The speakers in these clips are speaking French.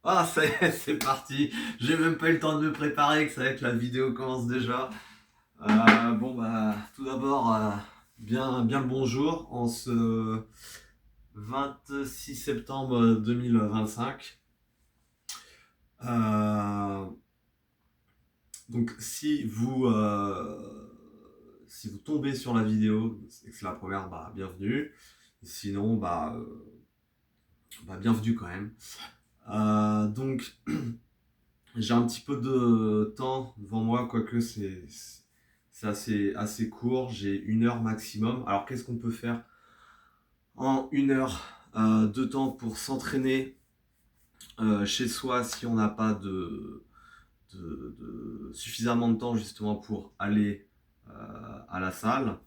Ah, ça y est, c'est parti. J'ai même pas eu le temps de me préparer, que ça va être la vidéo commence déjà. Bon, bah, tout d'abord, bien le bonjour en ce 26 septembre 2025. Euh, donc, si vous tombez sur la vidéo et que c'est la première, bah, bienvenue. Sinon, bah, bienvenue quand même. Donc, j'ai un petit peu de temps devant moi, quoique c'est assez court. J'ai 1 heure maximum. Alors, qu'est-ce qu'on peut faire en 1 heure de temps pour s'entraîner chez soi si on n'a pas de suffisamment de temps justement pour aller à la salle,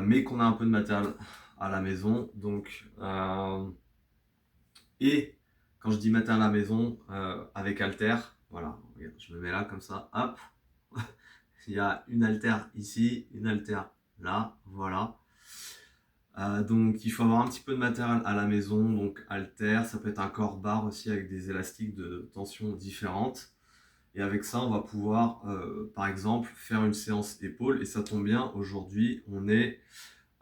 mais qu'on a un peu de matériel à la maison. Et quand je dis matériel à la maison, avec halter, voilà, regarde, je me mets là comme ça, hop, il y a une haltère ici, une haltère là, voilà. Donc il faut avoir un petit peu de matériel à la maison, donc haltère, ça peut être un corps barre aussi avec des élastiques de tension différentes. Et avec ça, on va pouvoir, par exemple, faire une séance épaule. Et ça tombe bien, aujourd'hui, on est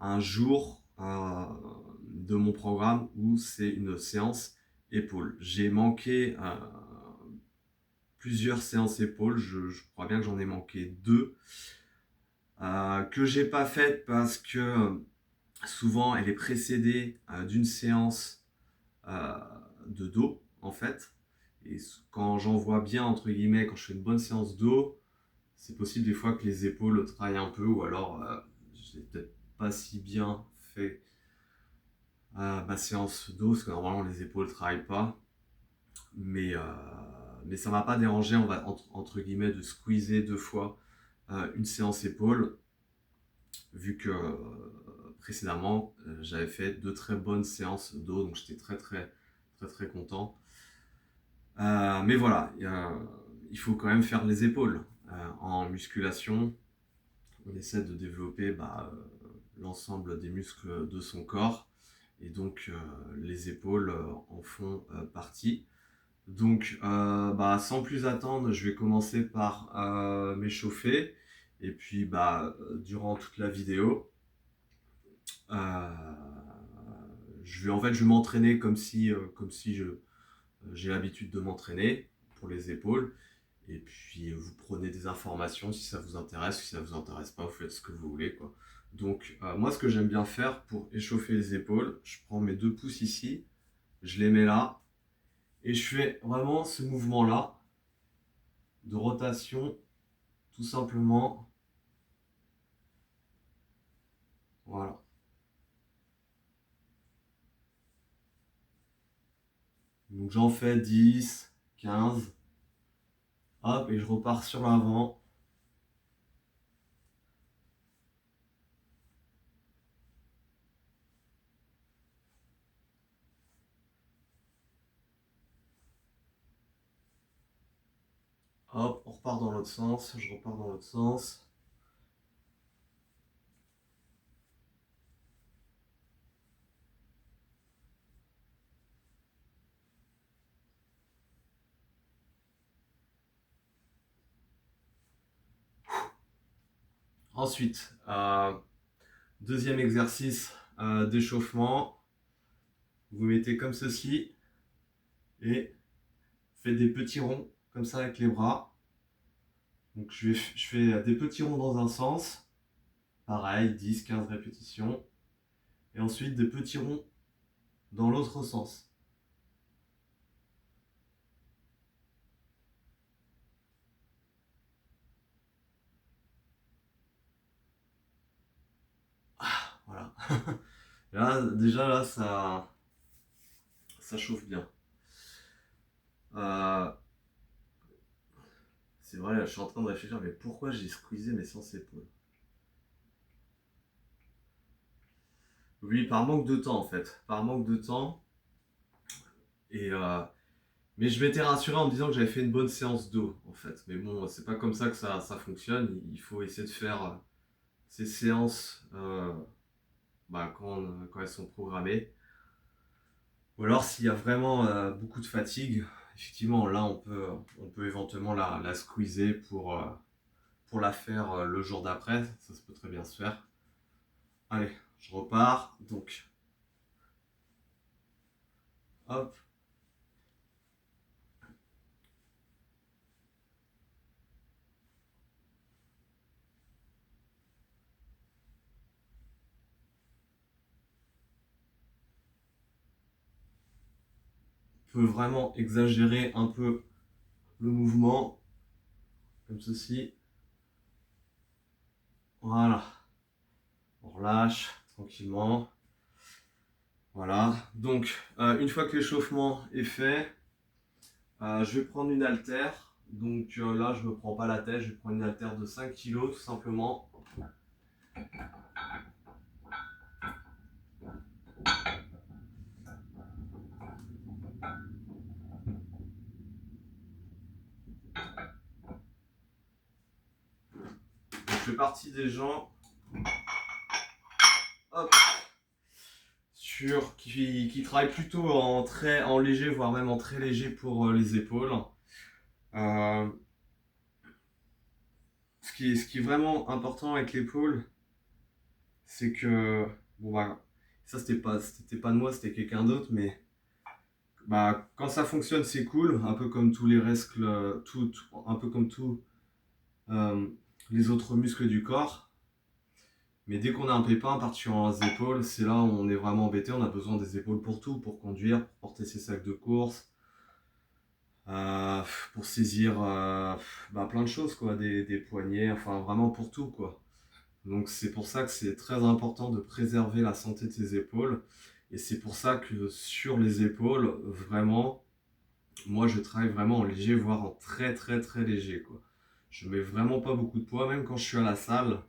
un jour de mon programme où c'est une séance épaule. J'ai manqué plusieurs séances épaules, je crois bien que j'en ai manqué 2 que j'ai pas faites parce que souvent elle est précédée d'une séance euh, de dos en fait. Et quand j'en vois bien, entre guillemets, quand je fais une bonne séance dos, c'est possible des fois que les épaules travaillent un peu ou alors j'ai peut-être pas si bien fait ma séance dos parce que normalement les épaules travaillent pas. Mais, euh, mais ça m'a pas dérangé, on va entre guillemets, de squeezer 2 fois une séance épaule vu que précédemment j'avais fait 2 très bonnes séances dos, donc j'étais très content. Mais voilà, il faut quand même faire les épaules. En musculation, on essaie de développer l'ensemble des muscles de son corps, et donc les épaules en font partie. Donc, sans plus attendre, je vais commencer par m'échauffer. Et puis, durant toute la vidéo, euh, je vais m'entraîner j'ai l'habitude de m'entraîner pour les épaules. Et puis, vous prenez des informations si ça vous intéresse. Si ça vous intéresse pas, vous faites ce que vous voulez, quoi. Donc, moi, ce que j'aime bien faire pour échauffer les épaules, je prends mes 2 pouces ici, je les mets là, et je fais vraiment ce mouvement-là de rotation, tout simplement. Voilà. Donc j'en fais 10, 15. Hop, et je repars sur l'avant. Hop, on repart dans l'autre sens. Je repars dans l'autre sens. Ensuite, deuxième exercice d'échauffement. Vous mettez comme ceci et faites des petits ronds comme ça avec les bras. Donc je fais des petits ronds dans un sens. Pareil, 10, 15 répétitions. Et ensuite des petits ronds dans l'autre sens. Voilà. Là, déjà, là, ça chauffe bien. Euh, c'est vrai, là, je suis en train de réfléchir, mais pourquoi j'ai squeezé mes sens épaules? Oui, par manque de temps en fait. Par manque de temps. Et, mais je m'étais rassuré en me disant que j'avais fait une bonne séance d'eau en fait. Mais bon, c'est pas comme ça que ça fonctionne. Il faut essayer de faire ces séances quand elles sont programmées. Ou alors s'il y a vraiment beaucoup de fatigue, effectivement là on peut éventuellement la squeezer pour la faire le jour d'après, ça peut très bien se faire. Allez, je repars, donc hop. On peut vraiment exagérer un peu le mouvement, comme ceci. Voilà, on relâche tranquillement. Voilà, donc une fois que l'échauffement est fait, je vais prendre une haltère. Donc là, je ne me prends pas la tête, je vais prendre une haltère de 5 kg tout simplement. Donc, je fais partie des gens hop, qui travaillent plutôt en léger, voire même en très léger pour les épaules. Euh, ce qui est vraiment important avec l'épaule, c'est que, bon bah, ça c'était pas de moi, c'était quelqu'un d'autre, mais bah, quand ça fonctionne, c'est cool, un peu comme tous les restes, un peu comme tous euh, les autres muscles du corps. Mais dès qu'on a un pépin, particulièrement les épaules, c'est là où on est vraiment embêté. On a besoin des épaules pour tout, pour conduire, pour porter ses sacs de course, euh, pour saisir bah, plein de choses, quoi, des poignets, enfin vraiment pour tout, quoi. Donc c'est pour ça que c'est très important de préserver la santé de ses épaules. Et c'est pour ça que sur les épaules, vraiment, moi je travaille vraiment en léger, voire en très très très léger, quoi. Je mets vraiment pas beaucoup de poids, même quand je suis à la salle,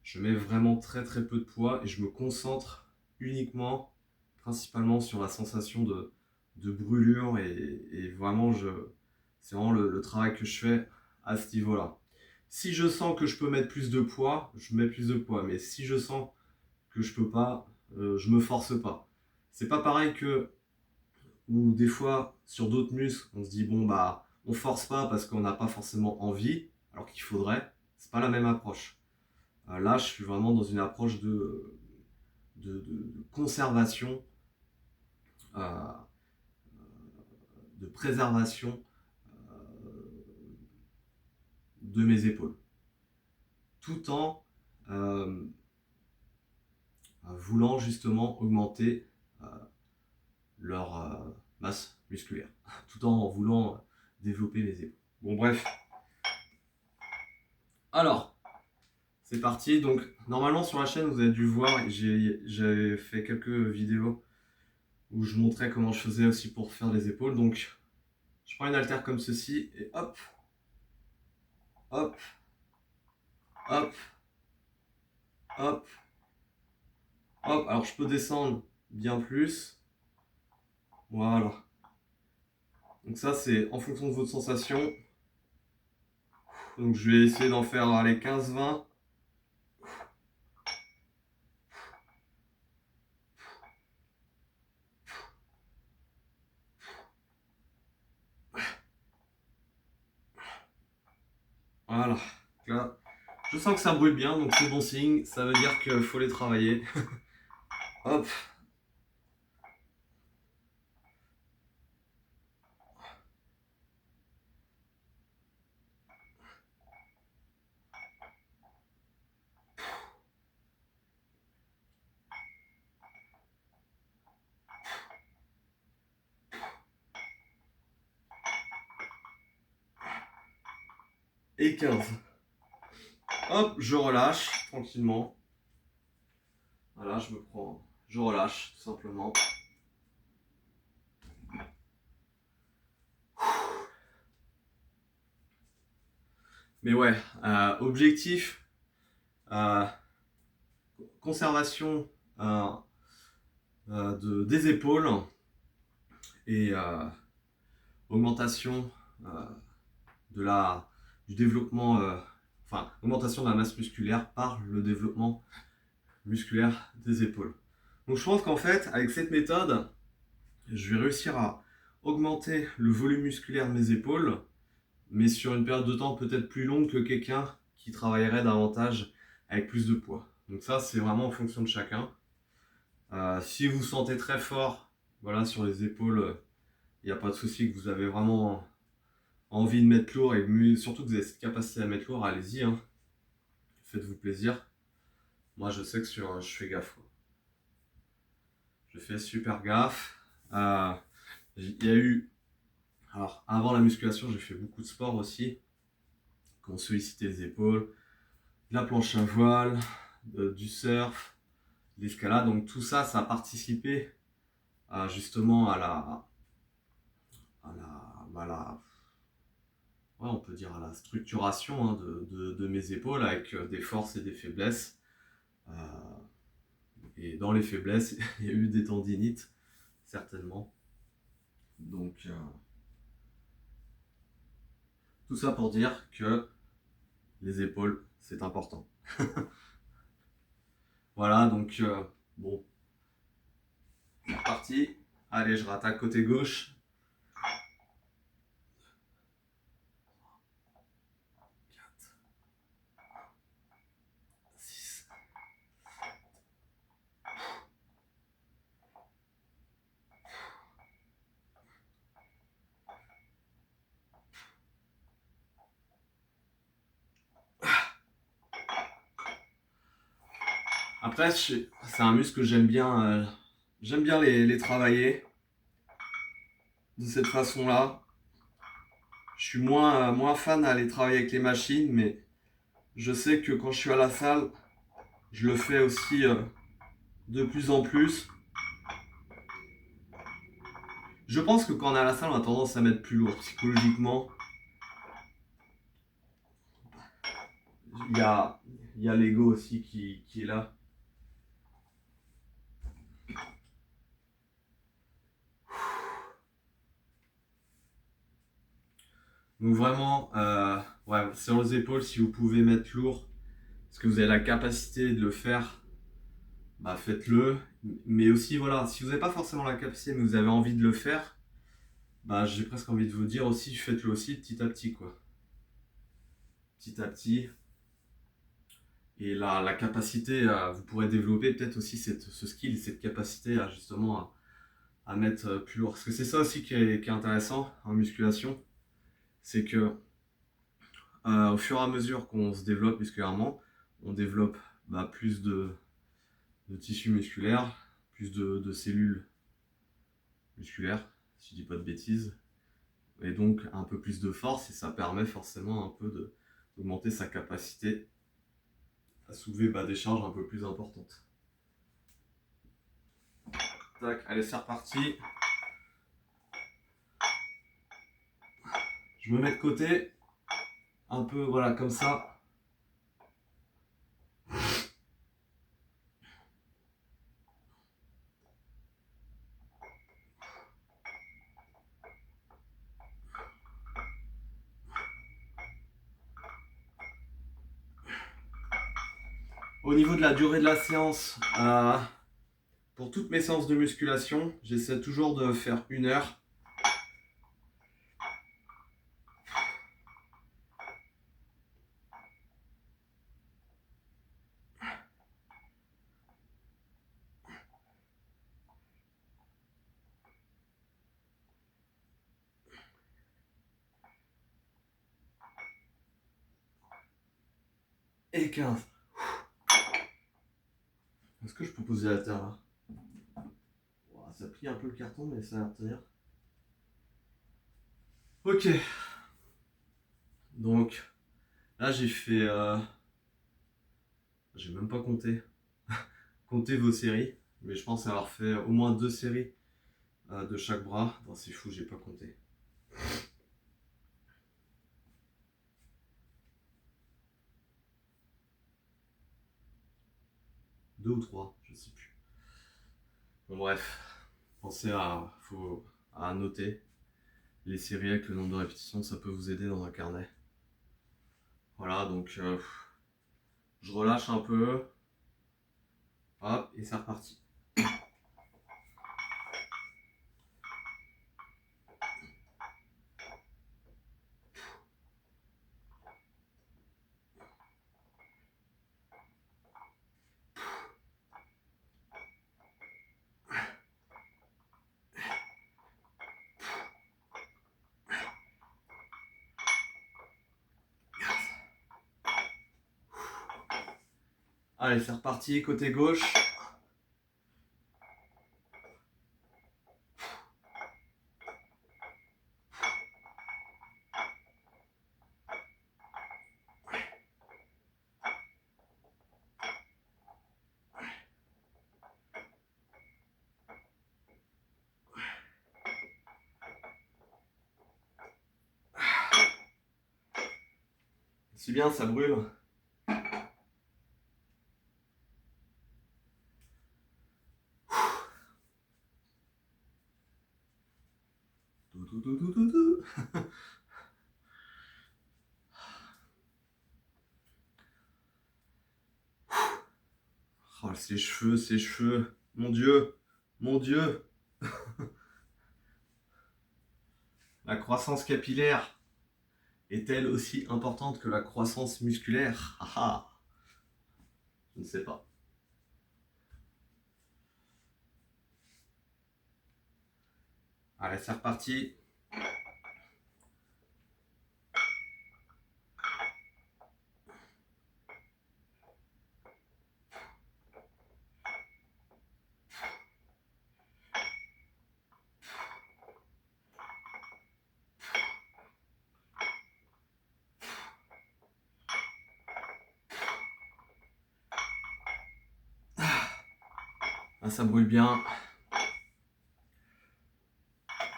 je mets vraiment très très peu de poids et je me concentre uniquement, principalement sur la sensation de brûlure et vraiment c'est vraiment le travail que je fais à ce niveau-là. Si je sens que je peux mettre plus de poids, je mets plus de poids, mais si je sens que je peux pas, je me force pas. C'est pas pareil que ou des fois sur d'autres muscles, on se dit bon bah on force pas parce qu'on n'a pas forcément envie, alors qu'il faudrait. C'est pas la même approche. Là, je suis vraiment dans une approche de conservation, euh, de préservation de mes épaules, tout en euh, voulant justement augmenter euh, leur masse musculaire, tout en voulant développer les épaules. Bon bref, alors c'est parti. Donc normalement sur la chaîne vous avez dû voir, j'avais fait quelques vidéos où je montrais comment je faisais aussi pour faire les épaules. Donc je prends une haltère comme ceci et hop, hop, hop, hop, hop. Alors je peux descendre bien plus. Voilà. Donc ça c'est en fonction de votre sensation. Donc je vais essayer d'en faire les 15-20. Voilà. Là, je sens que ça brûle bien, donc c'est bon signe. Ça veut dire qu'il faut les travailler. Hop. Et 15. Hop, je relâche tranquillement. Voilà, je me prends. Je relâche tout simplement. Mais ouais, objectif, euh, conservation des épaules et augmentation de du développement, enfin, augmentation de la masse musculaire par le développement musculaire des épaules. Donc je pense qu'en fait, avec cette méthode, je vais réussir à augmenter le volume musculaire de mes épaules, mais sur une période de temps peut-être plus longue que quelqu'un qui travaillerait davantage avec plus de poids. Donc ça, c'est vraiment en fonction de chacun. Si vous vous sentez très fort, voilà, sur les épaules, il n'y a pas de souci, que vous avez vraiment envie de mettre lourd et surtout que vous avez cette capacité à mettre lourd, allez-y, hein. Faites-vous plaisir. Moi, je sais que je fais gaffe, quoi. Je fais super gaffe. Il y a eu, alors avant la musculation, j'ai fait beaucoup de sport aussi, qui ont sollicité les épaules, de la planche à voile, du surf, de l'escalade. Donc tout ça, ça a participé justement ouais, on peut dire à la structuration, hein, de mes épaules avec des forces et des faiblesses. Euh, et dans les faiblesses, il y a eu des tendinites, certainement. Donc tout ça pour dire que les épaules, c'est important. Voilà, donc bon, c'est parti. Allez, je rattaque côté gauche. 4, 6. Après, c'est un muscle que j'aime bien les travailler de cette façon-là. Je suis moins fan à aller travailler avec les machines, mais je sais que quand je suis à la salle, je le fais aussi de plus en plus. Je pense que quand on est à la salle, on a tendance à mettre plus lourd psychologiquement. Il y a, il y a l'ego aussi qui est là. Donc vraiment, ouais, sur les épaules, si vous pouvez mettre lourd, parce que vous avez la capacité de le faire, bah faites-le. Mais aussi, voilà, si vous n'avez pas forcément la capacité, mais vous avez envie de le faire, bah j'ai presque envie de vous dire aussi, faites-le aussi petit à petit, quoi. Petit à petit. Et la capacité, vous pourrez développer peut-être aussi ce skill, cette capacité à justement à mettre plus lourd. Parce que c'est ça aussi qui est intéressant en musculation, c'est que au fur et à mesure qu'on se développe musculairement, on développe plus de tissu musculaire, plus de cellules musculaires, si je dis pas de bêtises, et donc un peu plus de force, et ça permet forcément un peu d'augmenter sa capacité à soulever des charges un peu plus importantes. Tac, allez, c'est reparti. Je me mets de côté, un peu, voilà, comme ça. Au niveau de la durée de la séance, pour toutes mes séances de musculation, j'essaie toujours de faire 1 heure. Et 15. Est-ce que je peux poser la terre là? Ça plie un peu le carton, mais ça va retenir. Ok. Donc, là j'ai fait... j'ai même pas compté. Comptez vos séries. Mais je pense avoir fait au moins 2 séries de chaque bras. Non, c'est fou, j'ai pas compté. 2 ou 3, je sais plus. Bon bref, pensez à noter les séries avec le nombre de répétitions, ça peut vous aider dans un carnet. Voilà, donc je relâche un peu. Hop, et c'est reparti. Allez, c'est reparti, côté gauche. C'est bien, ça brûle. Oh, ces cheveux, mon Dieu, mon Dieu. La croissance capillaire est-elle aussi importante que la croissance musculaire? Ah ah, je ne sais pas. Allez, c'est reparti. Ah, ça brûle bien.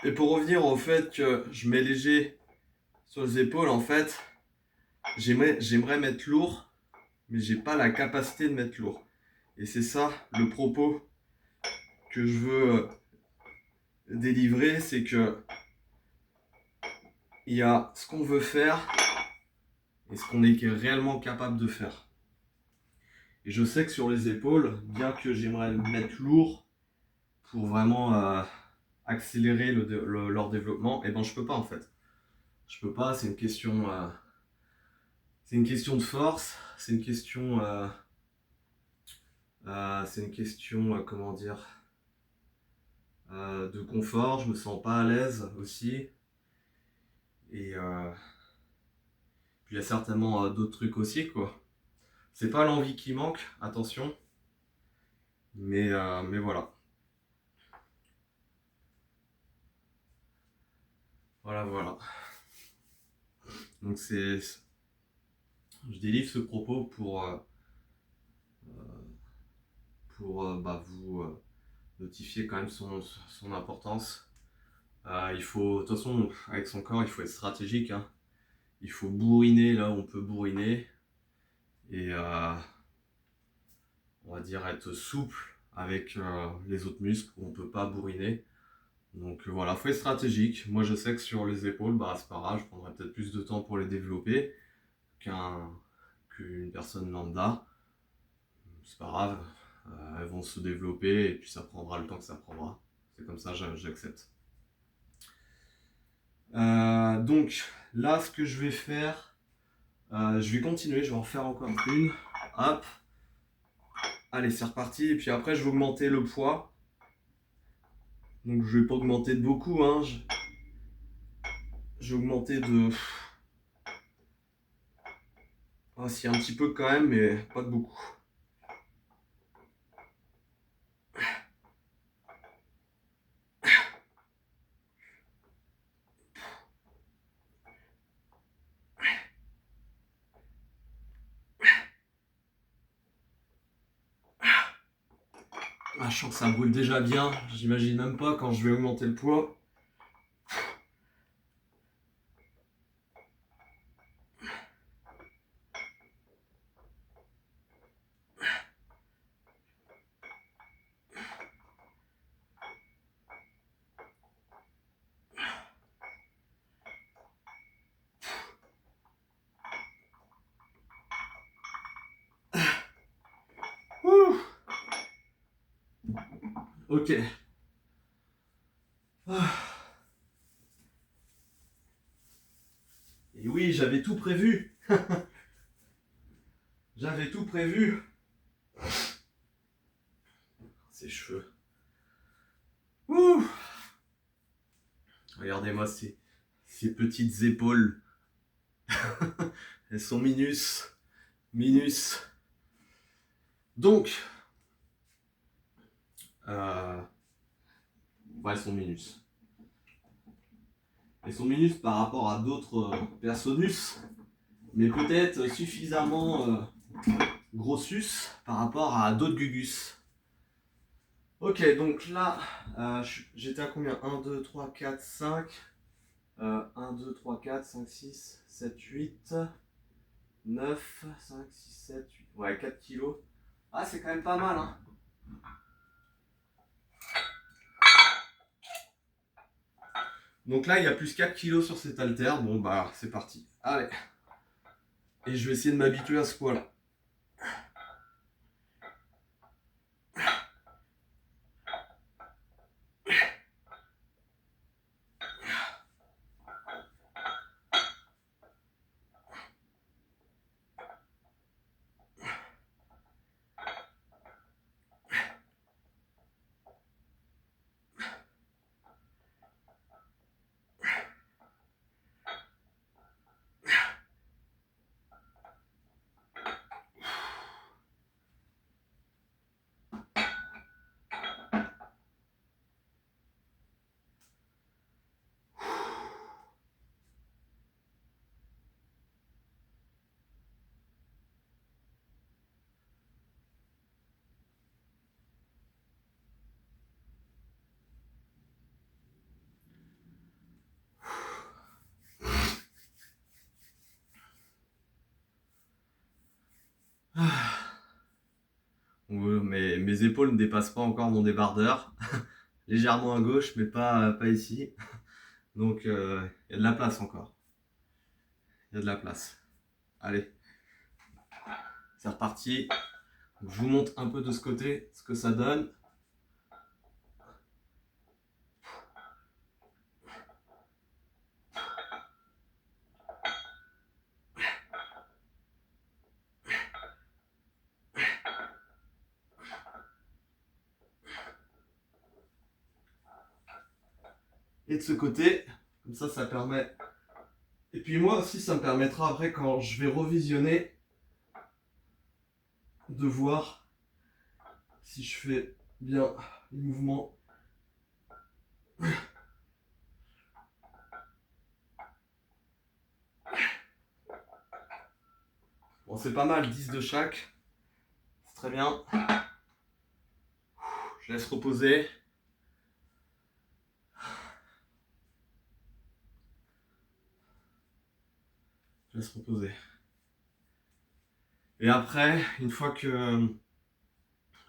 Et pour revenir au fait que je mets léger sur les épaules, en fait, j'aimerais mettre lourd, mais j'ai pas la capacité de mettre lourd. Et c'est ça le propos que je veux délivrer, c'est que il y a ce qu'on veut faire et ce qu'on est réellement capable de faire. Et je sais que sur les épaules, bien que j'aimerais mettre lourd pour vraiment accélérer leur développement, et ben je peux pas en fait. Je peux pas, c'est une question de force, c'est une question comment dire, de confort. Je me sens pas à l'aise aussi. Et puis il y a certainement d'autres trucs aussi, quoi. C'est pas l'envie qui manque, attention. Mais voilà. Voilà. Donc je délivre ce propos pour vous notifier quand même son importance. De toute façon, avec son corps, il faut être stratégique, hein. Il faut bourriner là où on peut bourriner. Et on va dire être souple avec les autres muscles où on peut pas bourriner. Donc voilà, faut être stratégique. Moi je sais que sur les épaules, bah c'est pas grave, je prendrai peut-être plus de temps pour les développer qu'une personne lambda. C'est pas grave, elles vont se développer et puis ça prendra le temps que ça prendra. C'est comme ça, j'accepte. Donc là, ce que je vais faire, je vais continuer, je vais en faire encore une. Hop. Allez, c'est reparti. Et puis après, je vais augmenter le poids. Donc je vais pas augmenter de beaucoup, hein. Je vais augmenter de... Ah, si, un petit peu quand même, mais pas de beaucoup. Ah, je sens que ça brûle déjà bien. J'imagine même pas quand je vais augmenter le poids. Ouh. Ok. Et oui, j'avais tout prévu. J'avais tout prévu. Ces cheveux. Ouh. Regardez-moi ces petites épaules. Elles sont minus. Donc, ouais, son minus. Et son minus par rapport à d'autres Personnus, mais peut-être suffisamment grossus par rapport à d'autres Gugus. Ok, donc là, j'étais à combien? 1, 2, 3, 4, 5. 1, 2, 3, 4, 5, 6, 7, 8, 9, 5, 6, 7, 8. Ouais, 4 kilos. Ah, c'est quand même pas mal, hein. Donc là, il y a plus 4 kilos sur cet haltère. Bon, bah, c'est parti. Allez. Et je vais essayer de m'habituer à ce poids-là. Ouais, mais mes épaules ne dépassent pas encore mon débardeur. Légèrement à gauche, mais pas ici. Donc, il y a de la place encore. Il y a de la place. Allez, c'est reparti. Je vous montre un peu de ce côté ce que ça donne. Et de ce côté, comme ça permet. Et puis moi aussi, ça me permettra après, quand je vais revisionner, de voir si je fais bien les mouvements. Bon, c'est pas mal, 10 de chaque. C'est très bien. Je laisse reposer. Je laisse reposer. Et après, une fois que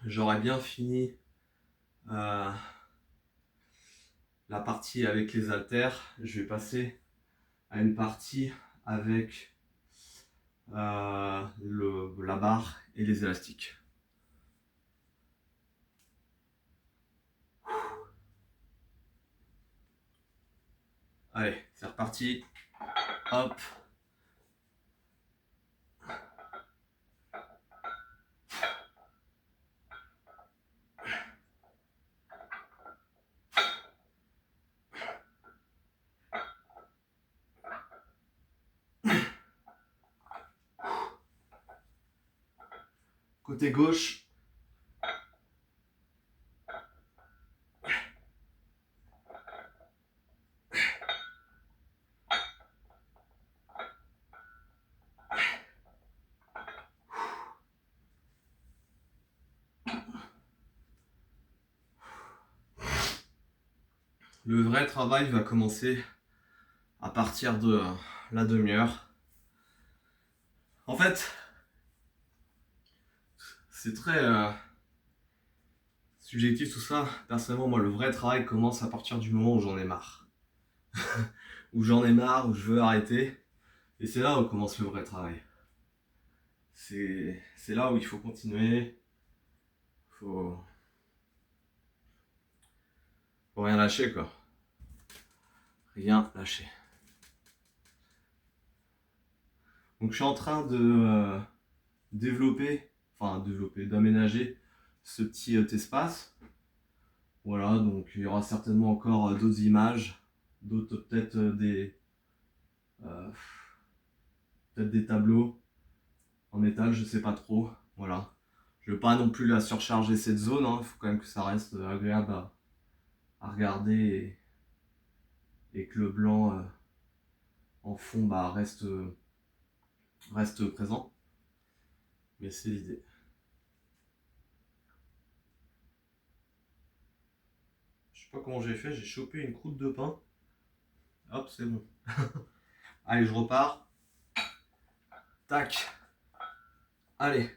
j'aurai bien fini la partie avec les haltères, je vais passer à une partie avec la barre et les élastiques. Allez, c'est reparti. Hop. Côté gauche. Le vrai travail va commencer à partir de la demi-heure. En fait, c'est très subjectif tout ça. Personnellement, moi, le vrai travail commence à partir du moment où j'en ai marre. Où j'en ai marre, où je veux arrêter. Et c'est là où commence le vrai travail. C'est là où il faut continuer. Faut rien lâcher, quoi. Rien lâcher. Donc je suis en train de d'aménager ce petit espace. Voilà, donc il y aura certainement encore d'autres images, d'autres peut-être euh, peut-être des tableaux en métal, je sais pas trop. Voilà, Je veux pas non plus la surcharger cette zone, hein. Il faut quand même que ça reste agréable à regarder et que le blanc en fond bah, reste présent. Mais c'est l'idée. Je sais pas comment j'ai fait, j'ai chopé une croûte de pain. Hop, c'est bon. Allez, je repars. Tac. Allez.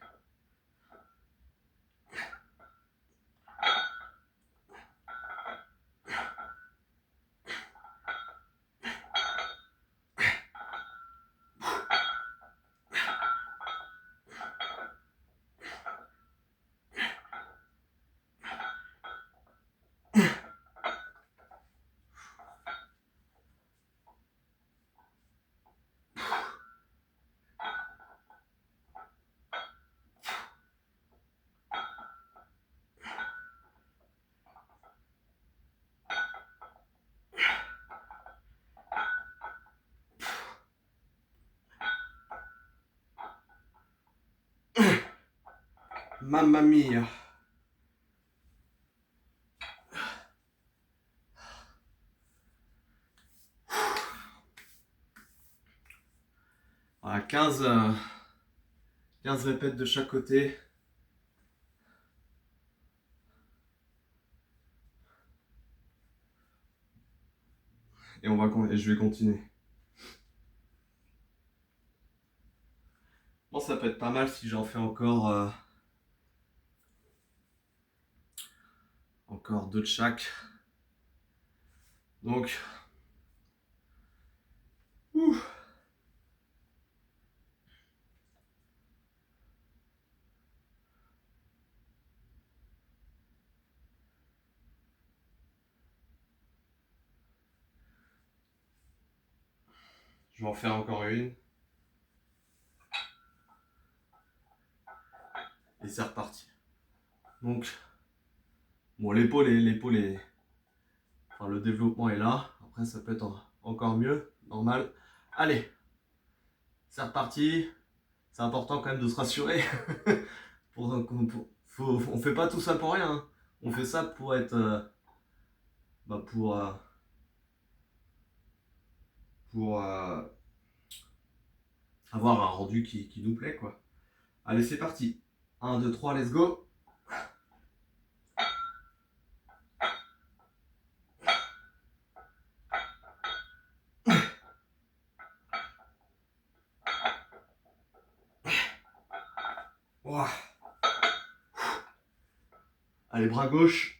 Mamma mia. Voilà, 15 répètes de chaque côté. Et je vais continuer. Bon, ça peut être pas mal si j'en fais encore deux de chaque. Donc, ouh. Je vais en faire encore une. Et c'est reparti. Donc, bon, l'épaule est... Enfin, le développement est là. Après, ça peut être encore mieux. Normal. Allez. C'est reparti. C'est important quand même de se rassurer. On fait pas tout ça pour rien. Hein. On fait ça pour être... pour avoir un rendu qui nous plaît, quoi. Allez, c'est parti. 1, 2, 3, let's go. Ouah. Allez, bras gauche.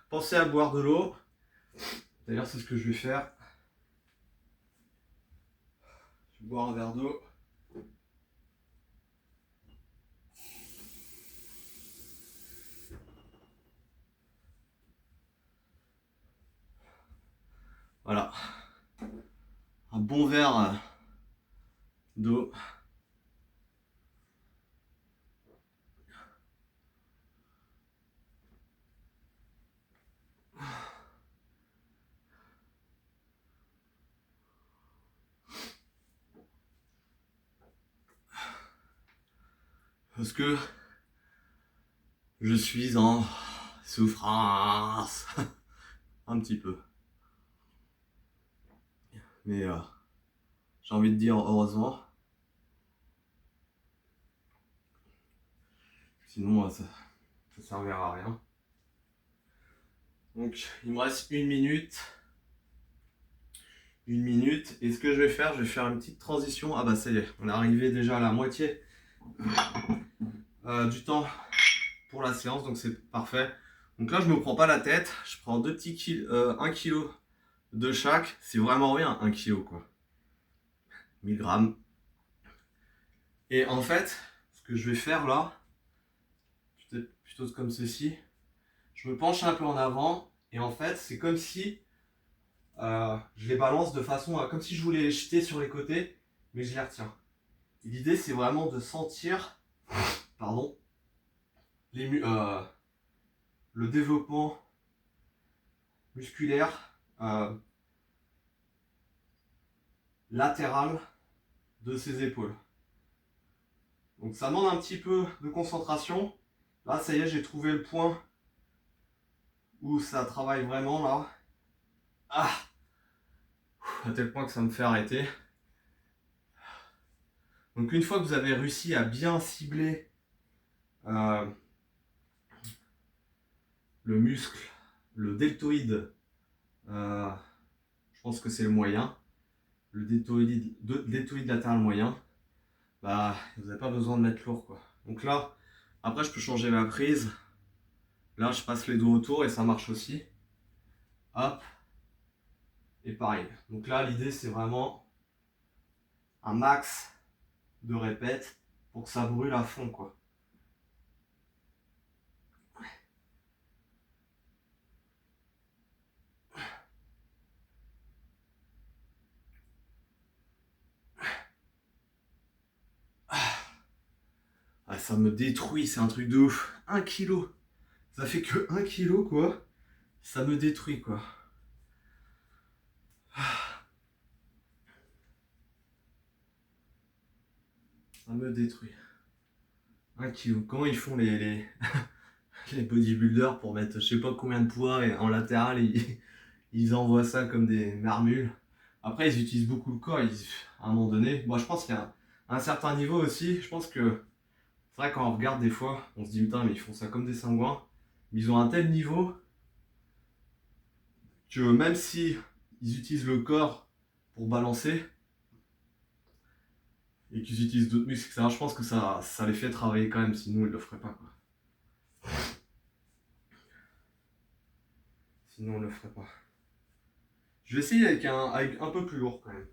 Pensez à boire de l'eau. D'ailleurs, c'est ce que je vais faire. Je vais boire un verre d'eau. Voilà. Un bon verre d'eau. Parce que je suis en souffrance. Un petit peu. Mais j'ai envie de dire heureusement. Sinon, ça servira à rien. Donc, il me reste 1 minute. 1 minute. Et ce que je vais faire une petite transition. Ah bah ça y est, on est arrivé déjà à la moitié du temps pour la séance, donc c'est parfait. Donc là, je me prends pas la tête. Je prends 1 kg de chaque. C'est vraiment rien, 1 kg quoi. 1000 grammes. Et en fait, ce que je vais faire là, plutôt comme ceci. Je me penche un peu en avant et en fait c'est comme si je les balance de façon comme si je voulais les jeter sur les côtés, mais je les retiens. L'idée c'est vraiment de sentir, pardon, le développement musculaire latéral de ses épaules. Donc ça demande un petit peu de concentration. Là ça y est, j'ai trouvé le point où ça travaille vraiment là. Ah, à tel point que ça me fait arrêter. Donc une fois que vous avez réussi à bien cibler le muscle, le deltoïde, je pense que c'est le moyen, le deltoïde latéral moyen, bah vous n'avez pas besoin de mettre lourd quoi. Donc là, après je peux changer ma prise. Là je passe les doigts autour et ça marche aussi. Hop. Et pareil. Donc là l'idée c'est vraiment un max de répètes pour que ça brûle à fond quoi. Ah, ça me détruit, c'est un truc de ouf. 1 kg. Ça fait que 1 kg quoi. Ça me détruit quoi. Ça me détruit. 1 kg. Comment ils font les bodybuilders pour mettre je sais pas combien de poids et en latéral ils envoient ça comme des marmules. Après ils utilisent beaucoup le corps, à un moment donné. Moi je pense qu'il y a un certain niveau aussi. Je pense que c'est vrai quand on regarde des fois, on se dit putain mais ils font ça comme des sangouins. Mais ils ont un tel niveau que même si ils utilisent le corps pour balancer et qu'ils utilisent d'autres muscles, etc., je pense que ça les fait travailler quand même, sinon ils le feraient pas quoi. Sinon on le ferait pas. Je vais essayer avec un peu plus lourd quand même.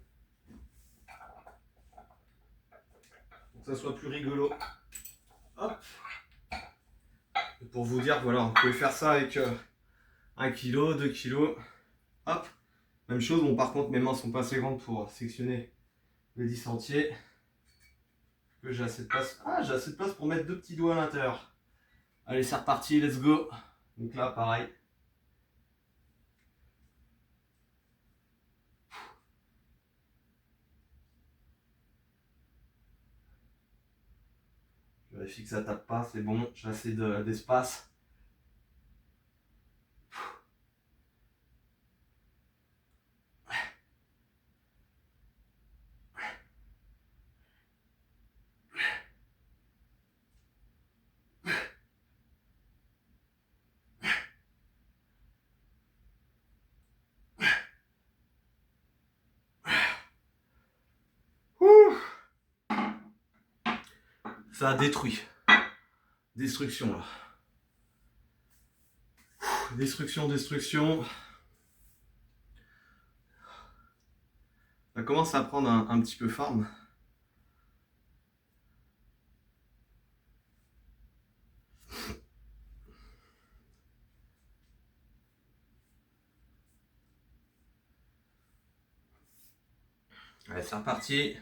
Pour que ça soit plus rigolo. Hop. Et pour vous dire, voilà, vous pouvez faire ça avec 1 kg, 2 kg. Hop. Même chose, bon par contre mes mains sont pas assez grandes pour sectionner les 10 entiers. Que j'ai assez de place. Ah, j'ai assez de place pour mettre 2 petits doigts à l'intérieur. Allez, c'est reparti, let's go. Donc là, pareil. Je vérifie que ça tape pas, c'est bon, j'ai assez d'espace. Ça a détruit. Destruction là. Destruction. Ça commence à prendre un petit peu forme. Allez, c'est reparti.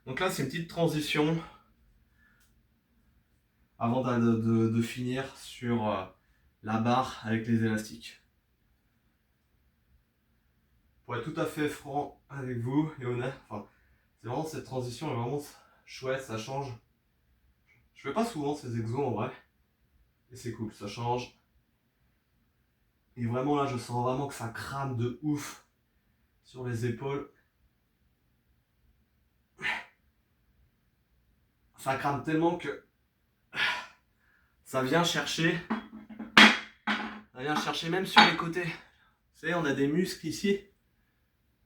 Donc là, c'est une petite transition avant de finir sur la barre avec les élastiques. Pour être tout à fait franc avec vous et honnête, enfin, c'est vraiment cette transition est vraiment chouette, ça change. Je fais pas souvent ces exos en vrai. Et c'est cool, ça change. Et vraiment là, je sens vraiment que ça crame de ouf sur les épaules. Ça crame tellement que ça vient chercher même sur les côtés. Vous savez, on a des muscles ici,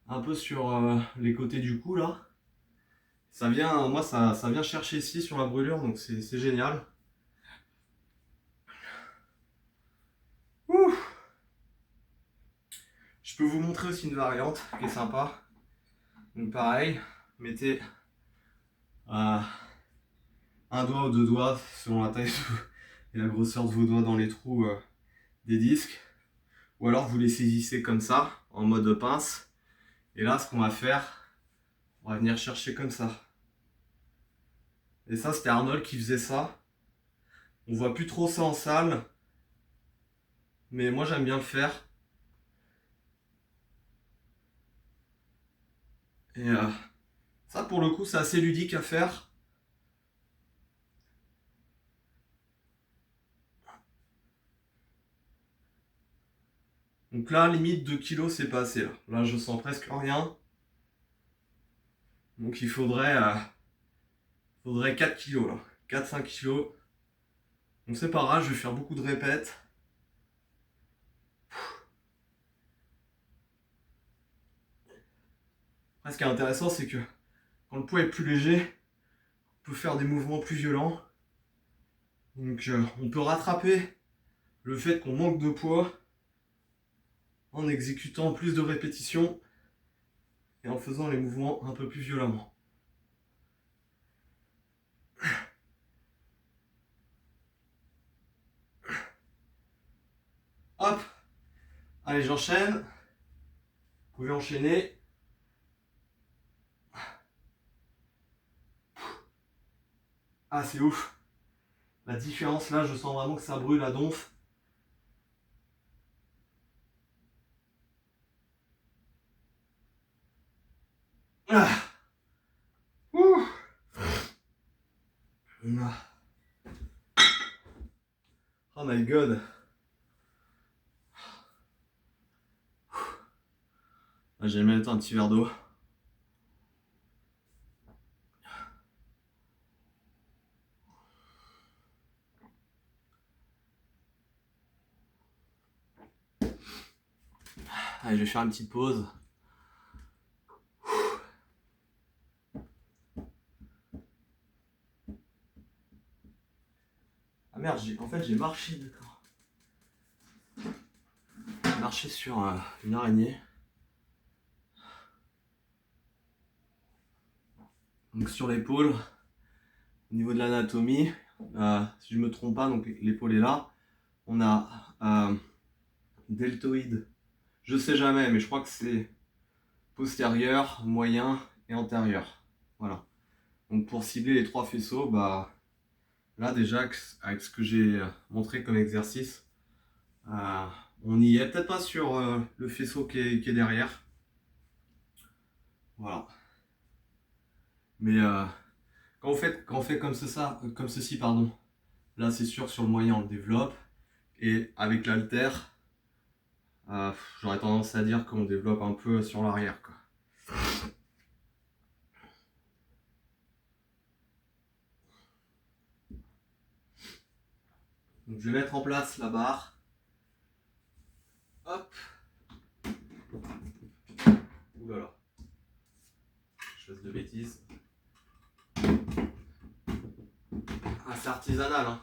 un peu sur les côtés du cou là. Ça vient, moi ça vient chercher ici sur la brûlure, donc c'est génial. Ouh. Je peux vous montrer aussi une variante qui est sympa. Donc pareil, mettez un doigt ou 2 doigts selon la taille et la grosseur de vos doigts dans les trous des disques. Ou alors vous les saisissez comme ça, en mode pince. Et là, ce qu'on va faire, on va venir chercher comme ça. Et ça, c'était Arnold qui faisait ça. On voit plus trop ça en salle. Mais moi, j'aime bien le faire. Et ça, pour le coup, c'est assez ludique à faire. Donc là, limite 2 kilos, c'est pas assez. Là, je sens presque rien. Donc il faudrait 4 kilos là. 4-5 kilos. Donc c'est pas grave, je vais faire beaucoup de répètes. Après, ce qui est intéressant, c'est que quand le poids est plus léger, on peut faire des mouvements plus violents. Donc on peut rattraper le fait qu'on manque de poids en exécutant plus de répétitions et en faisant les mouvements un peu plus violemment. Hop, allez, j'enchaîne. Vous pouvez enchaîner. Ah, c'est ouf. La différence là, je sens vraiment que ça brûle à donf. Ah. Ouh. Oh my god. Ah, j'ai mettre un petit verre d'eau. Allez, je vais faire une petite pause. Ah merde, en fait j'ai marché, d'accord. J'ai marché sur une araignée. Donc sur l'épaule, au niveau de l'anatomie, si je me trompe pas, donc l'épaule est là. On a deltoïde, je sais jamais, mais je crois que c'est postérieur, moyen et antérieur. Voilà. Donc pour cibler les 3 faisceaux, bah là déjà avec ce que j'ai montré comme exercice, on y est. Peut-être pas sur le faisceau qui est derrière. Voilà. Mais quand on fait comme ceci, pardon, là c'est sûr sur le moyen on le développe. Et avec l'halter, j'aurais tendance à dire qu'on développe un peu sur l'arrière, quoi. Donc je vais mettre en place la barre. Hop. Ouh là là. Je fasse de bêtises. Ah, c'est artisanal, hein.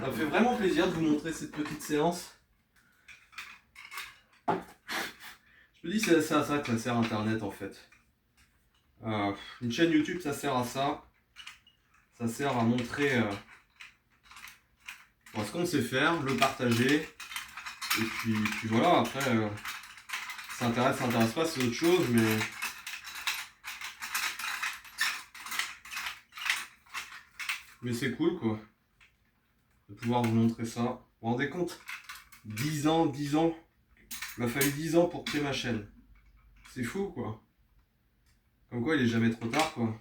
Ça me fait vraiment plaisir de vous montrer cette petite séance. Je me dis c'est à ça que ça sert Internet en fait. Une chaîne YouTube, ça sert à ça. Ça sert à montrer ce qu'on sait faire, le partager. Et puis voilà, après, ça intéresse pas, c'est autre chose, mais c'est cool quoi, de pouvoir vous montrer ça. Vous vous rendez compte? 10 ans, il m'a fallu 10 ans pour créer ma chaîne. C'est fou quoi. Comme quoi il est jamais trop tard quoi.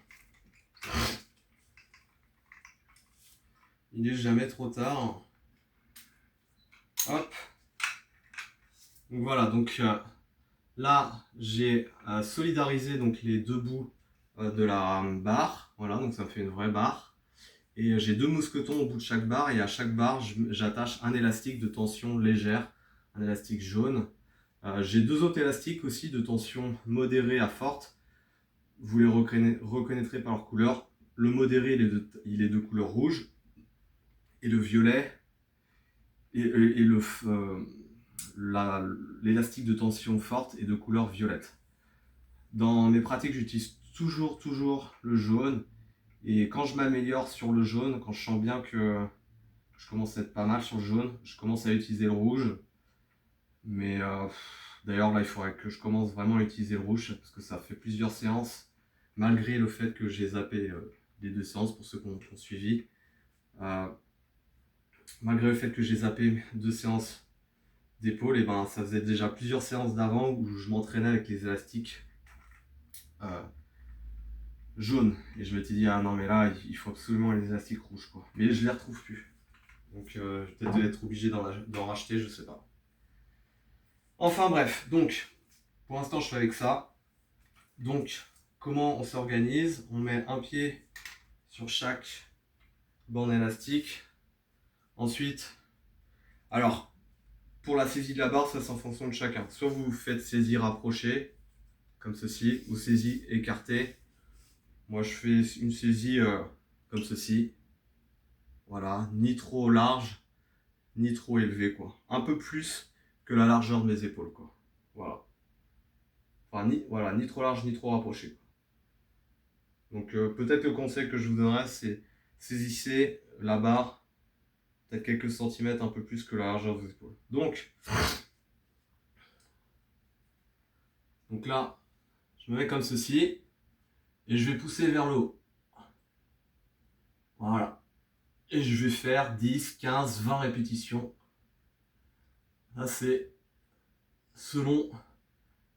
Il est jamais trop tard. Hop. Donc voilà, donc là j'ai solidarisé donc les 2 bouts de la barre. Voilà, donc ça me fait une vraie barre. Et j'ai 2 mousquetons au bout de chaque barre. Et à chaque barre, j'attache un élastique de tension légère, un élastique jaune. J'ai 2 autres élastiques aussi de tension modérée à forte. Vous les reconnaîtrez par leur couleur. Le modéré, il est de couleur rouge. Et le violet et l'élastique de tension forte est de couleur violette. Dans mes pratiques, j'utilise toujours le jaune. Et quand je m'améliore sur le jaune, quand je sens bien que je commence à être pas mal sur le jaune, je commence à utiliser le rouge. Mais d'ailleurs là il faudrait que je commence vraiment à utiliser le rouge parce que ça fait plusieurs séances, malgré le fait que j'ai zappé les 2 séances pour ceux qui ont suivi. Euh, Malgré le fait que j'ai zappé 2 séances d'épaule, et ben ça faisait déjà plusieurs séances d'avant où je m'entraînais avec les élastiques euh, jaunes. Et je m'étais dit ah non mais là il faut absolument les élastiques rouges quoi. Mais je les retrouve plus. Donc je vais peut-être être obligé d'en racheter, je sais pas. Enfin bref, donc pour l'instant je fais avec ça. Donc comment on s'organise? On met un pied sur chaque bande élastique. Ensuite, alors pour la saisie de la barre, ça c'est en fonction de chacun. Soit vous faites saisie rapprochée, comme ceci, ou saisie écartée. Moi je fais une saisie comme ceci. Voilà, ni trop large, ni trop élevé quoi. Un peu plus que la largeur de mes épaules quoi. Voilà. Enfin ni trop large ni trop rapproché. Donc peut-être le conseil que je vous donnerais c'est saisissez la barre peut-être quelques centimètres un peu plus que la largeur de vos épaules. Donc là, je me mets comme ceci et je vais pousser vers le haut. Voilà. Et je vais faire 10, 15, 20 répétitions. Là c'est selon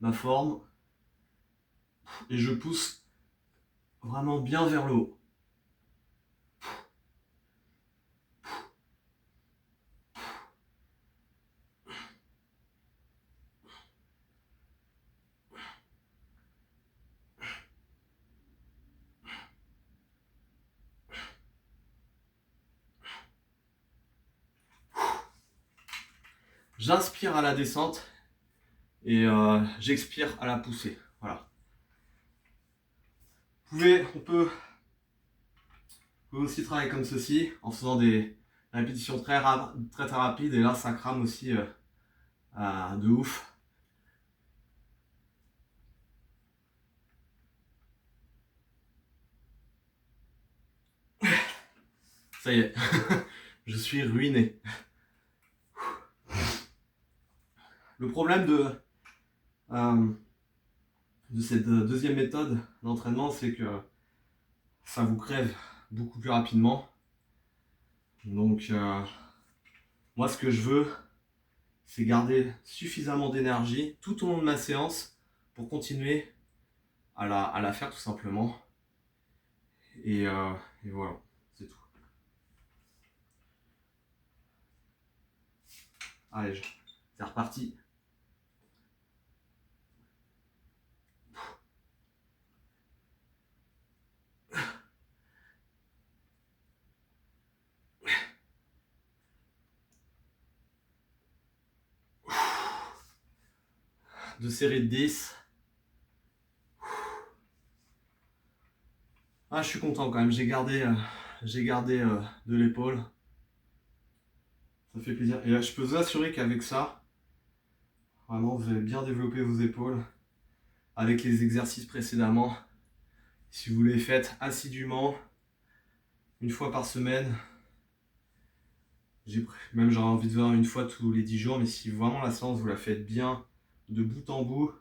ma forme et je pousse vraiment bien vers le haut. J'inspire à la descente et j'expire à la poussée. Voilà. On peut aussi travailler comme ceci en faisant des répétitions très rapides et là ça crame aussi de ouf. Ça y est, je suis ruiné. Le problème de cette deuxième méthode d'entraînement, c'est que ça vous crève beaucoup plus rapidement. Donc moi ce que je veux, c'est garder suffisamment d'énergie tout au long de ma séance pour continuer à la faire tout simplement. Et voilà, c'est tout. Allez, c'est reparti. Deux séries de 10. Ah, je suis content quand même, j'ai gardé de l'épaule. Ça fait plaisir. Et là, je peux vous assurer qu'avec ça, vraiment, vous allez bien développer vos épaules avec les exercices précédemment. Si vous les faites assidûment, une fois par semaine, j'aurais envie de voir une fois tous les 10 jours, mais si vraiment la séance vous la faites bien de bout en bout,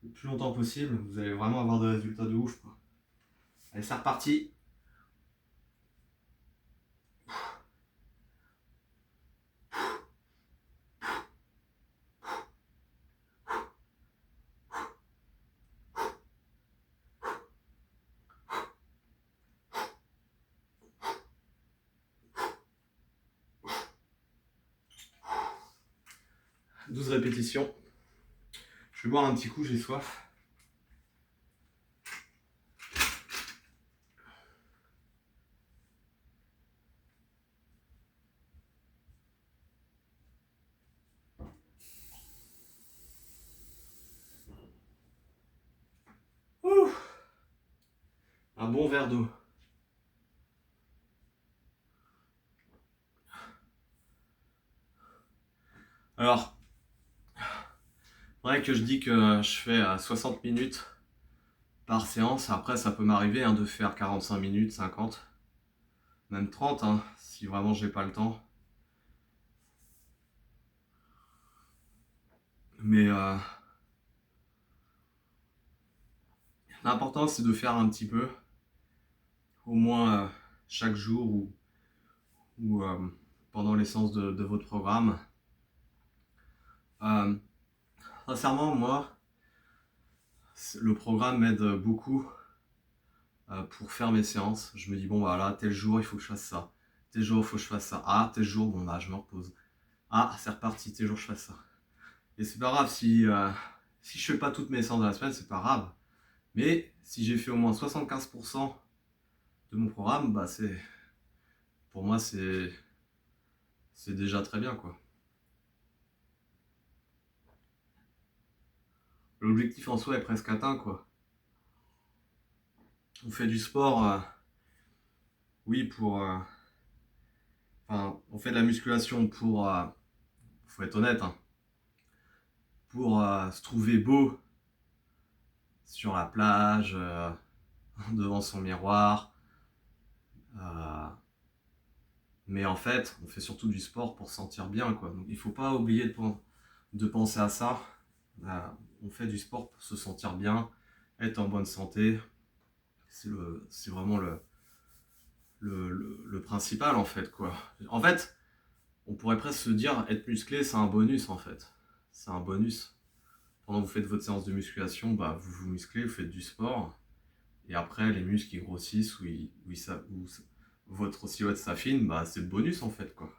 le plus longtemps possible, vous allez vraiment avoir des résultats de ouf quoi. Allez, c'est reparti. « 12 répétitions. Je vais boire un petit coup, j'ai soif. Ouh. Un bon verre d'eau. Alors, c'est vrai que je dis que je fais 60 minutes par séance. Après, ça peut m'arriver de faire 45 minutes, 50, même 30, si vraiment j'ai pas le temps. Mais l'important, c'est de faire un petit peu, au moins chaque jour ou pendant les séances de votre programme. Euh, Sincèrement, moi, le programme m'aide beaucoup pour faire mes séances. Je me dis, bon, voilà, tel jour, il faut que je fasse ça. Tel jour, il faut que je fasse ça. Ah, tel jour, bon, bah, je me repose. Ah, c'est reparti, tel jour, je fasse ça. Et c'est pas grave si je fais pas toutes mes séances de la semaine, c'est pas grave. Mais si j'ai fait au moins 75% de mon programme, bah, pour moi, c'est déjà très bien, quoi. L'objectif en soi est presque atteint, quoi. On fait du sport, oui, enfin, on fait de la musculation pour, faut être honnête, pour se trouver beau sur la plage, devant son miroir. Euh, mais en fait, on fait surtout du sport pour se sentir bien, quoi. Donc il faut pas oublier de penser à ça. On fait du sport pour se sentir bien, être en bonne santé. C'est vraiment le principal, en fait, quoi. En fait, on pourrait presque se dire, être musclé, c'est un bonus, en fait. C'est un bonus. Pendant que vous faites votre séance de musculation, bah, vous vous musclez, vous faites du sport. Et après, les muscles, ils grossissent ou votre silhouette s'affine, bah, c'est le bonus, en fait, quoi.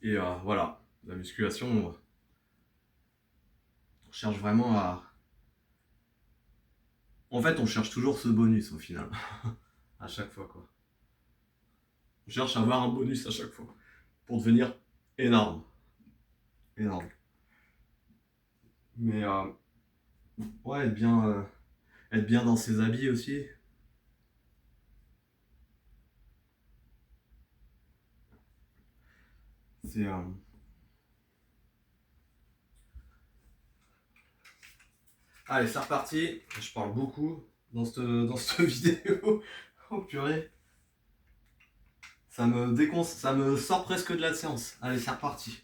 Et voilà, la musculation, on cherche vraiment à... En fait, on cherche toujours ce bonus, au final. À chaque fois, quoi. On cherche à avoir un bonus à chaque fois. Pour devenir énorme. Énorme. Mais, ouais, être bien dans ses habits aussi. C'est... Allez, c'est reparti. Je parle beaucoup dans cette vidéo. Oh purée. Ça me sort presque de la séance. Allez, c'est reparti.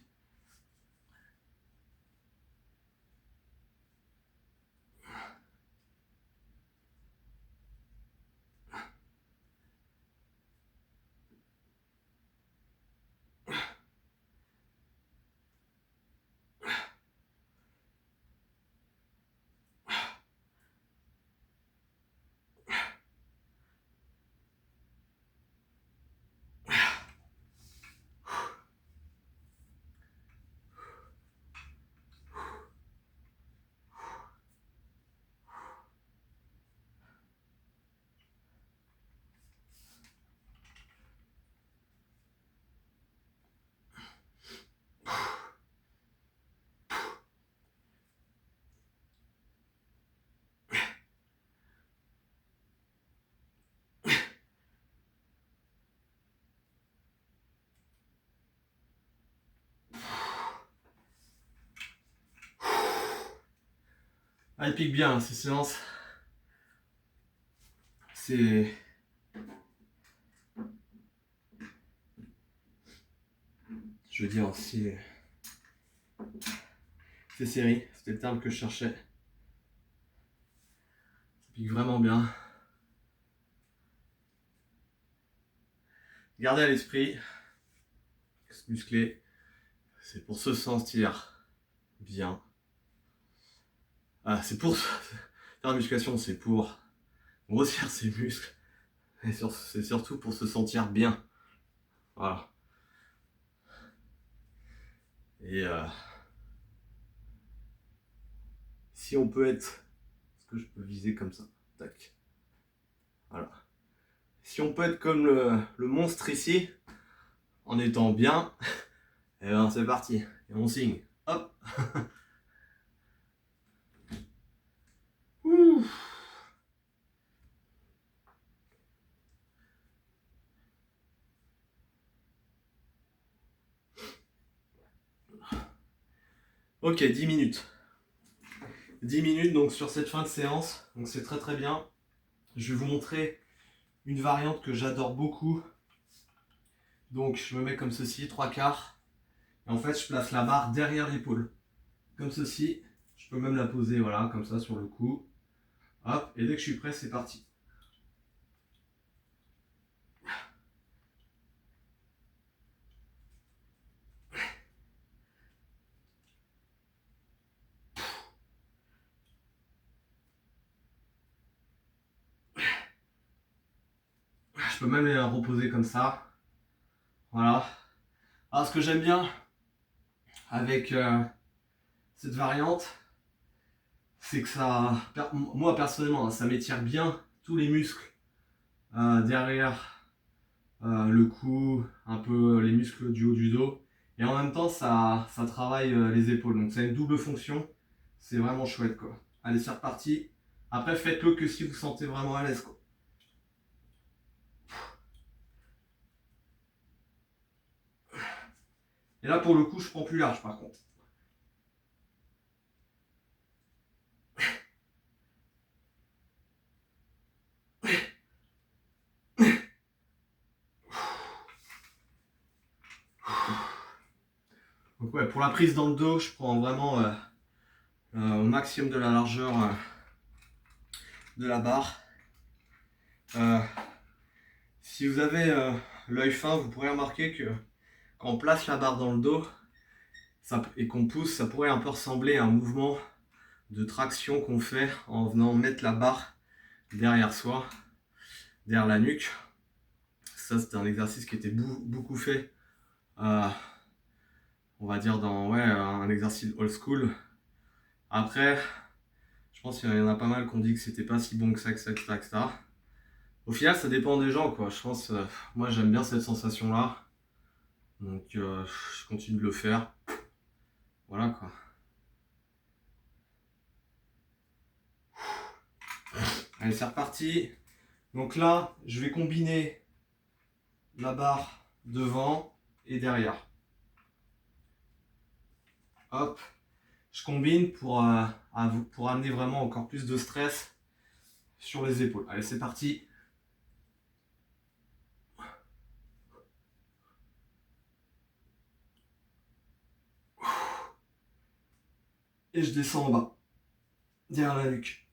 Ah, elle pique bien, ces séances. C'est... Je veux dire, c'est série. C'était le terme que je cherchais. Ça pique vraiment bien. Gardez à l'esprit, se muscler, c'est pour se sentir bien. Ah, c'est pour faire la musculation, c'est pour grossir ses muscles. Et c'est surtout pour se sentir bien. Voilà. Et si on peut être... Est-ce que je peux viser comme ça? Tac. Voilà. Si on peut être comme le monstre ici, en étant bien, et ben c'est parti. Et on signe. Hop. Ouh. Ok, 10 minutes. 10 minutes donc sur cette fin de séance, donc c'est très très bien. Je vais vous montrer une variante que j'adore beaucoup. Donc je me mets comme ceci, 3/4. Et en fait je place la barre derrière l'épaule. Comme ceci. Je peux même la poser voilà, comme ça sur le cou. Hop, et dès que je suis prêt, c'est parti. Je peux même les reposer comme ça. Voilà. Alors ce que j'aime bien avec cette variante, c'est que ça, moi personnellement, ça m'étire bien tous les muscles derrière le cou, un peu les muscles du haut du dos. Et en même temps, ça travaille les épaules. Donc ça a une double fonction. C'est vraiment chouette quoi. Allez, c'est reparti. Après, faites-le que si vous sentez vraiment à l'aise quoi. Et là, pour le coup, je prends plus large par contre. Donc ouais, pour la prise dans le dos, je prends vraiment au maximum de la largeur de la barre. Si vous avez l'œil fin, vous pourrez remarquer que quand on place la barre dans le dos et qu'on pousse, ça pourrait un peu ressembler à un mouvement de traction qu'on fait en venant mettre la barre derrière soi, derrière la nuque. Ça, c'était un exercice qui était beaucoup fait, on va dire dans un exercice old school. Après, je pense qu'il y en a pas mal qui ont dit que c'était pas si bon que ça, etc. Au final, ça dépend des gens, quoi. Je pense, moi j'aime bien cette sensation-là. Donc, je continue de le faire. Voilà, quoi. Allez, c'est reparti. Donc là, je vais combiner la barre devant et derrière. Hop, je combine pour amener vraiment encore plus de stress sur les épaules. Allez, c'est parti. Et je descends en bas, derrière la nuque.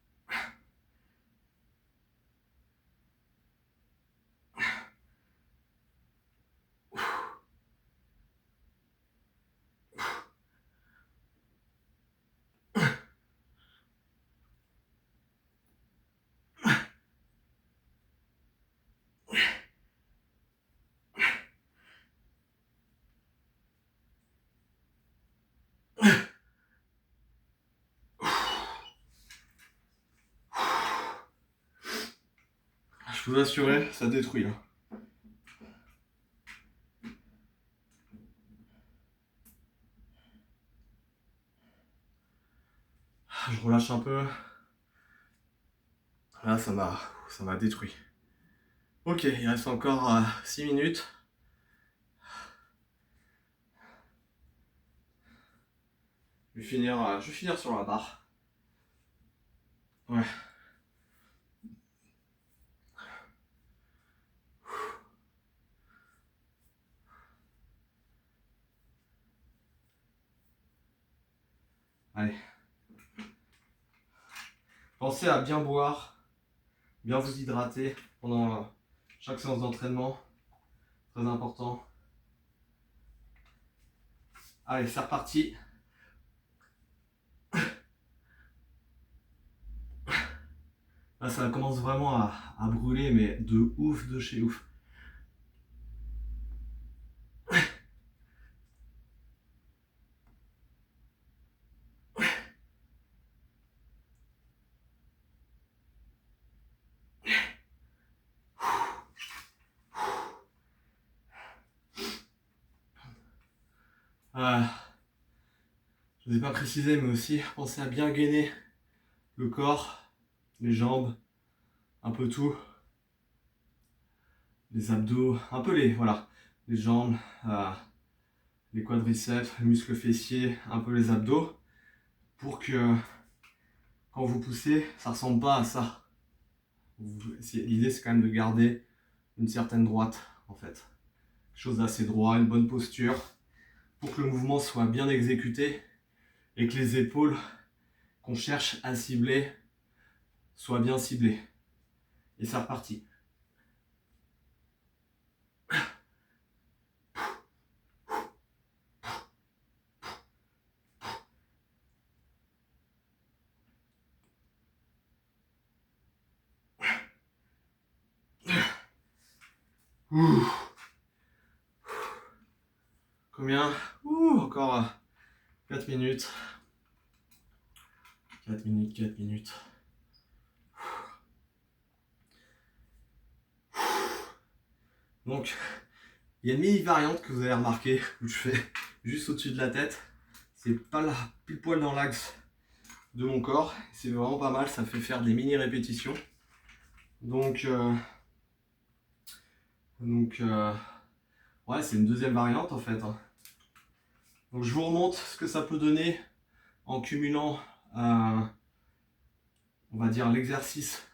Je vous assure, ça détruit là. Je relâche un peu. Là, ça m'a détruit. Ok, il reste encore 6 minutes. Je vais finir sur la barre. Ouais. Allez. Pensez à bien boire, bien vous hydrater pendant chaque séance d'entraînement. Très important. Allez, c'est reparti. Là, ça commence vraiment à brûler, mais de ouf, de chez ouf. Je ne vous ai pas précisé, mais aussi pensez à bien gainer le corps, les jambes, un peu tout. Les abdos, un peu les jambes, les quadriceps, les muscles fessiers, un peu les abdos, pour que quand vous poussez, ça ressemble pas à ça. L'idée, c'est quand même de garder une certaine droite, en fait. Quelque chose d'assez droit, une bonne posture, pour que le mouvement soit bien exécuté et que les épaules qu'on cherche à cibler soient bien ciblées. Et c'est reparti. Ouh. Combien? Encore 4 minutes. 4 minutes, 4 minutes. Donc, il y a une mini-variante que vous avez remarqué, où je fais juste au-dessus de la tête. C'est pas là, pile poil dans l'axe de mon corps. C'est vraiment pas mal, ça fait faire des mini-répétitions. Donc ouais, c'est une deuxième variante en fait. Donc je vous remontre ce que ça peut donner en cumulant, on va dire, l'exercice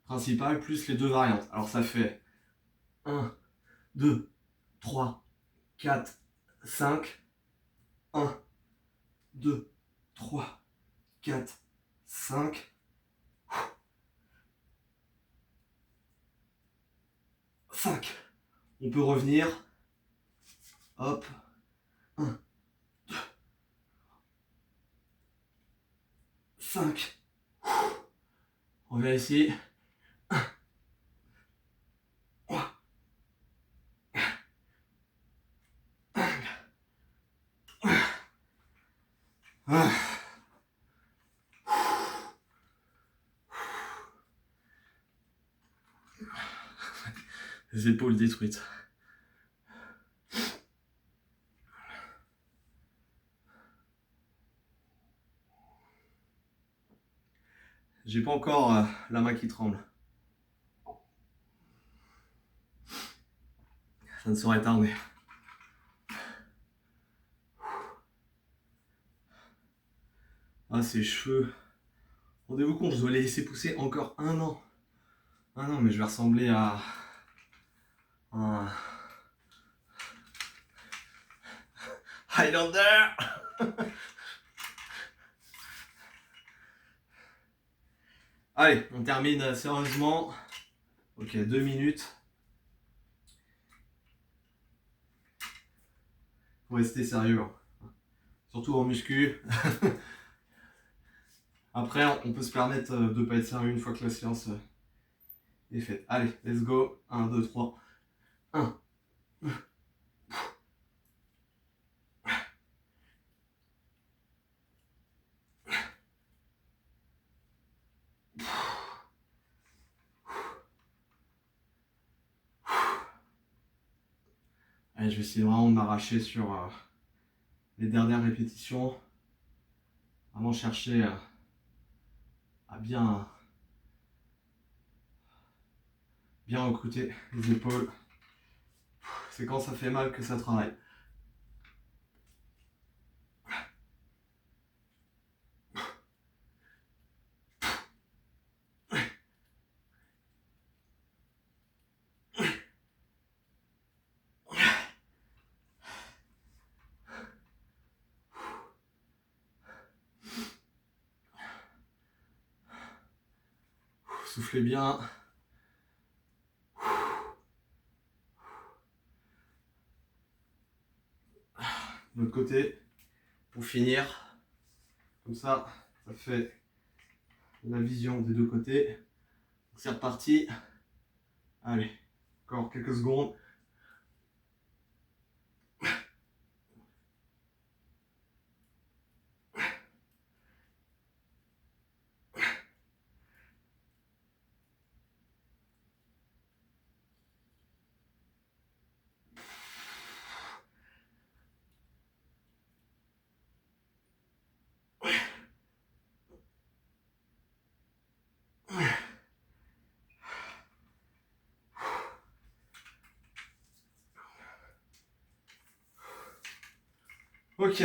principal plus les deux variantes. Alors ça fait 1, 2, 3, 4, 5, 1, 2, 3, 4, 5, 5. On peut revenir. Hop. 1, 2, 5. On revient ici. 1, 3, 1. Les épaules détruites. J'ai pas encore la main qui tremble. Ça ne saurait tarder. Ah, ces cheveux. Rendez-vous compte, je dois les laisser pousser encore 1 an. 1 an, mais je vais ressembler à un Highlander. Allez, on termine sérieusement. Ok, 2 minutes. Faut rester sérieux. Surtout en muscu. Après, on peut se permettre de ne pas être sérieux une fois que la séance est faite. Allez, let's go. 1, 2, 3. 1. Allez, je vais essayer vraiment de m'arracher sur les dernières répétitions. Vraiment chercher à bien recruter les épaules. C'est quand ça fait mal que ça travaille. Soufflez bien. De l'autre côté, pour finir, comme ça fait la vision des deux côtés. C'est reparti. Allez, encore quelques secondes. Ok.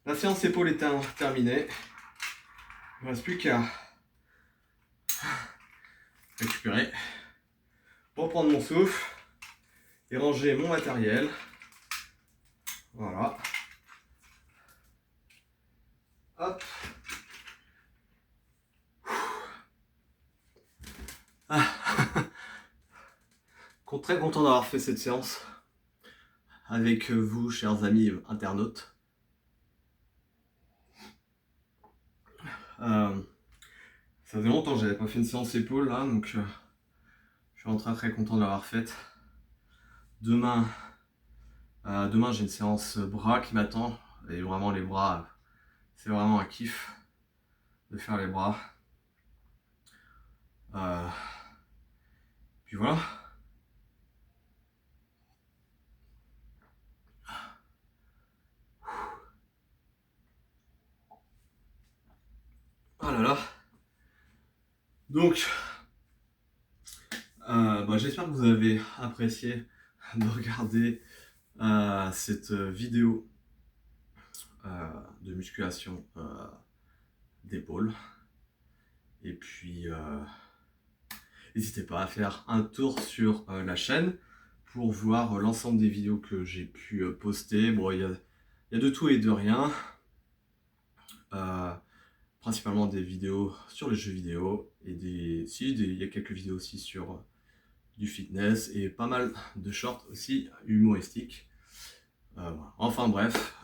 La séance épaule est terminée. Il ne reste plus qu'à récupérer, reprendre mon souffle et ranger mon matériel. Voilà. Hop. Très content d'avoir fait cette séance avec vous, chers amis internautes. Ça faisait longtemps que j'avais pas fait une séance épaule là, donc je suis en train très content de l'avoir faite. Demain j'ai une séance bras qui m'attend, et vraiment les bras, c'est vraiment un kiff de faire les bras. Puis voilà. Oh là là. Donc, j'espère que vous avez apprécié de regarder cette vidéo de musculation d'épaule. Et puis, n'hésitez pas à faire un tour sur la chaîne pour voir l'ensemble des vidéos que j'ai pu poster. Bon, il y a de tout et de rien. Principalement des vidéos sur les jeux vidéo et il y a quelques vidéos aussi sur du fitness et pas mal de shorts aussi humoristiques. Voilà. Enfin bref,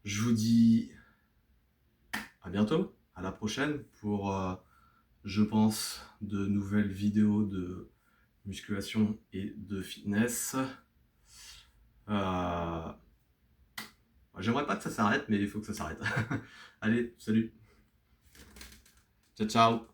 je vous dis à bientôt, à la prochaine pour, je pense, de nouvelles vidéos de musculation et de fitness. J'aimerais pas que ça s'arrête, mais il faut que ça s'arrête. Allez, salut. Ciao, ciao.